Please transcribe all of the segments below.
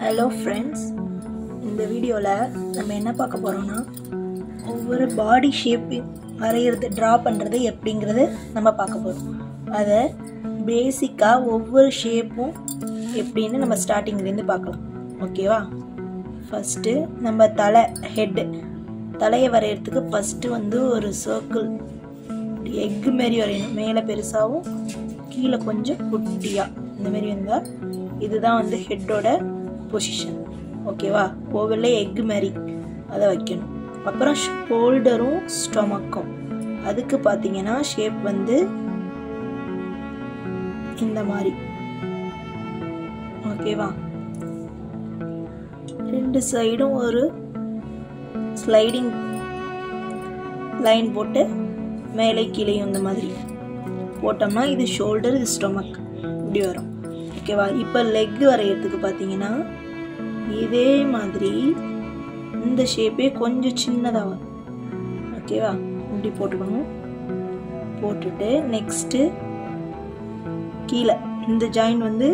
Hello friends, இந்த வீடியோவில் நம்ம என்ன பார்க்க போகிறோம்னா ஒவ்வொரு பாடி ஷேப்பிங் வரைகிறது ட்ரா பண்ணுறது எப்படிங்கிறது நம்ம பார்க்க போகிறோம். அதை பேசிக்காக ஒவ்வொரு ஷேப்பும் எப்படின்னு நம்ம ஸ்டார்டிங்லேருந்து பார்க்கலாம். ஓகேவா? ஃபஸ்ட்டு நம்ம தலையை வரைகிறதுக்கு ஃபஸ்ட்டு வந்து ஒரு சர்க்கிள் எக்கு மாரி வரையணும். மேலே பெருசாகவும் கீழே கொஞ்சம் குட்டியாக இந்த மாதிரி வந்தால் இதுதான் வந்து ஹெட்டோட பொசிஷன். ஓகேவா? ஓவரில் எக்கு மாதிரி அதை வைக்கணும். அப்புறம் ஷோல்டரும் ஸ்டொமக்கும் அதுக்கு பார்த்தீங்கன்னா ஷேப் வந்து இந்த மாதிரி. ஓகேவா? ரெண்டு சைடும் ஒரு ஸ்லைடிங் லைன் போட்டு மேலே கீழேயும் இந்த மாதிரி போட்டோம்னா இது ஷோல்டர், இது ஸ்டொமக் இப்படி வரும். ஓகேவா? இப்போ லெக் வரைகிறதுக்கு பார்த்தீங்கன்னா இதே மாதிரி இந்த ஷேப்பே கொஞ்சம் சின்னதாக வரும். ஓகேவா? இப்படி போட்டுக்கணும். போட்டுட்டு நெக்ஸ்ட்டு கீழே இந்த ஜாயின் வந்து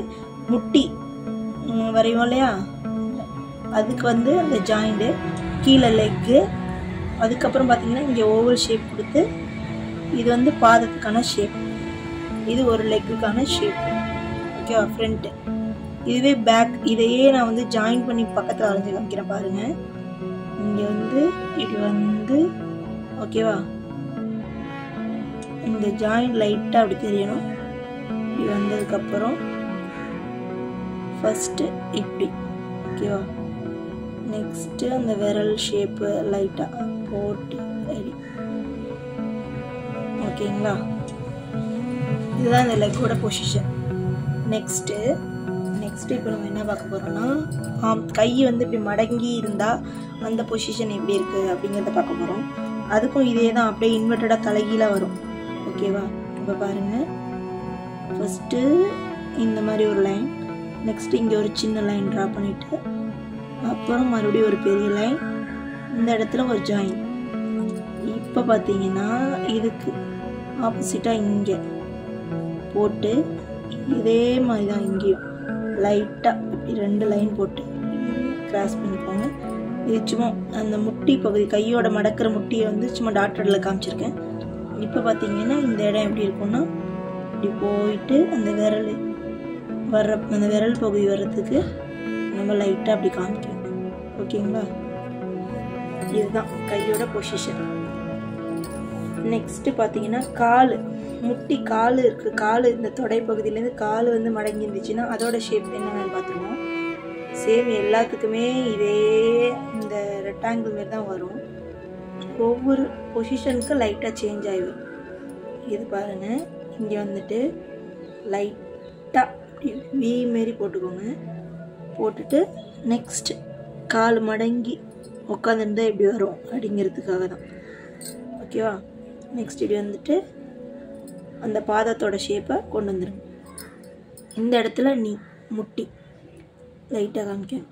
முட்டி வரையும் இல்லையா, அதுக்கு வந்து அந்த ஜாயிண்ட்டு கீழே லெக்கு. அதுக்கப்புறம் பார்த்தீங்கன்னா இங்கே ஓவல் ஷேப் கொடுத்து இது வந்து பாதத்துக்கான ஷேப், இது ஒரு லெக்குக்கான ஷேப். ஓகேவா? ஃப்ரண்ட்டு இதுவே பேக். இதையே நான் வந்து ஜாயின் பண்ணி பக்கத்தில் வரைஞ்சி காமிக்கிறேன் பாருங்க. இங்கே வந்து இது வந்து ஓகேவா, இந்த ஜாயின் லைட்டாக அப்படி தெரியணும். இப்படி வந்ததுக்கப்புறம் ஃபஸ்ட்டு இப்படி. ஓகேவா? நெக்ஸ்ட்டு அந்த விரல் ஷேப்பு லைட்டாக போட்டு ரெடி. ஓகேங்களா? இதுதான் இந்த லெக்கோட பொசிஷன். நெக்ஸ்ட்டு இப்போ நம்ம என்ன பார்க்க போகிறோம்னா கை வந்து இப்படி மடங்கி இருந்தால் அந்த பொசிஷன் எப்படி இருக்குது அப்படிங்கிறத பார்க்க போகிறோம். அதுக்கும் இதே தான், அப்படியே இன்வெர்ட்டடாக தலைகீழாக வரும். ஓகேவா? இப்போ பாருங்கள், ஃபஸ்ட்டு இந்த மாதிரி ஒரு லைன், நெக்ஸ்ட்டு இங்கே ஒரு சின்ன லைன் ட்ரா பண்ணிவிட்டு அப்புறம் மறுபடியும் ஒரு பெரிய லைன், இந்த இடத்துல ஒரு ஜாயின். இப்போ பார்த்தீங்கன்னா இதுக்கு ஆப்போசிட்டாக இங்கே போட்டு இதே மாதிரி தான் இங்கேயும் லைட்டாக இப்படி ரெண்டு லைன் போட்டு கிராஸ் பண்ணிக்கோங்க. இது சும்மா அந்த முட்டி பகுதி, கையோட மடக்கிற முட்டியை வந்து சும்மா டாட்டரில் காமிச்சிருக்கேன். இப்போ பார்த்தீங்கன்னா இந்த இடம் எப்படி இருக்கும்னா இப்படி போயிட்டு அந்த விரல் பகுதி வர்றதுக்கு நம்ம லைட்டாக அப்படி காமிக்கணும். ஓகேங்களா? இதுதான் கையோட பொசிஷன். நெக்ஸ்ட்டு பார்த்தீங்கன்னா முட்டி கால் இருக்குது. கால் இந்த தொடை பகுதியிலேருந்து கால் வந்து மடங்கி இருந்துச்சுன்னா அதோட ஷேப் என்னென்னு பார்த்துருவோம். சேம் எல்லாத்துக்குமே இதே இந்த ரெக்டாங்கிள் மாரி தான் வரும். ஒவ்வொரு பொசிஷனுக்கு லைட்டாக சேஞ்ச் ஆகிடும். இது பாருங்கள், இங்கே வந்துட்டு லைட்டாக வி மாரி போட்டுக்கோங்க. போட்டுட்டு நெக்ஸ்ட் கால் மடங்கி உட்காந்துருந்தா எப்படி வரும் அப்படிங்கிறதுக்காக தான். ஓகேவா? நெக்ஸ்ட் இப்படி வந்துட்டு அந்த பாதத்தோட ஷேப்பை கொண்டு வந்துடும். இந்த இடத்துல முட்டி லைட்டாக காமிக்கணும்.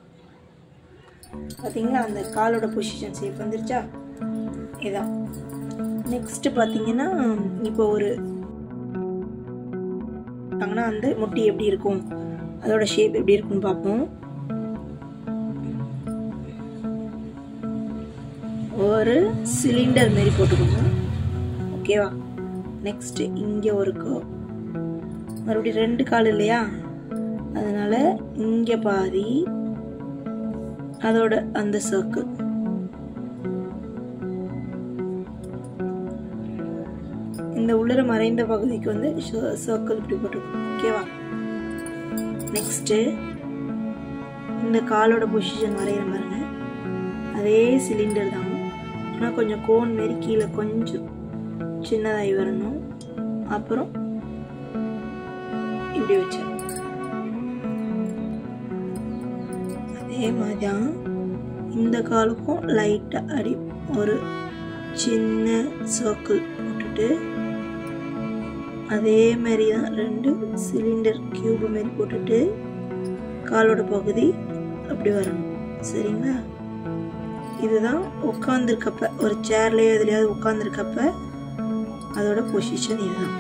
பார்த்தீங்களா? அந்த காலோட பொசிஷன் ஷேப் வந்துருச்சா? இதான். நெக்ஸ்ட்டு பார்த்தீங்கன்னா இப்போ அந்த முட்டி எப்படி இருக்கும், அதோட ஷேப் எப்படி இருக்குன்னு பார்ப்போம். ஒரு சிலிண்டர் மாரி போட்டுக்கோங்க. ஓகேவா? நெக்ஸ்ட் இங்கே ஒரு மறுபடியும் ரெண்டு கால் இல்லையா, அதனால இங்கே பாதி, அதோட அந்த சர்க்கிள், இந்த உள்ளர மறைந்த பகுதிக்கு வந்து சர்க்கிள் இப்படி போட்டுக்கோங்க. ஓகேவா? நெக்ஸ்ட்டு இந்த காலோட பொசிஷன் வரைகிற பாருங்க, அதே சிலிண்டர் தான், ஆனால் கொஞ்சம் கோன் மாரி கீழே கொஞ்சம் சின்னதாகி வரணும். அப்புறம் இப்படி வச்சு அதே மாதிரி தான் இந்த காலுக்கும் லைட்டாக அடி ஒரு சின்ன சர்க்கிள் போட்டுட்டு அதே மாதிரி தான் ரெண்டு சிலிண்டர் கியூப் மாரி போட்டுட்டு காலோட பகுதி அப்படி வரணும். சரிங்களா? இதுதான் உட்காந்துருக்கப்ப, ஒரு சேர்லையோ எதுலையாவது உட்காந்துருக்கப்ப அதோட பொசிஷன் இதுதான்.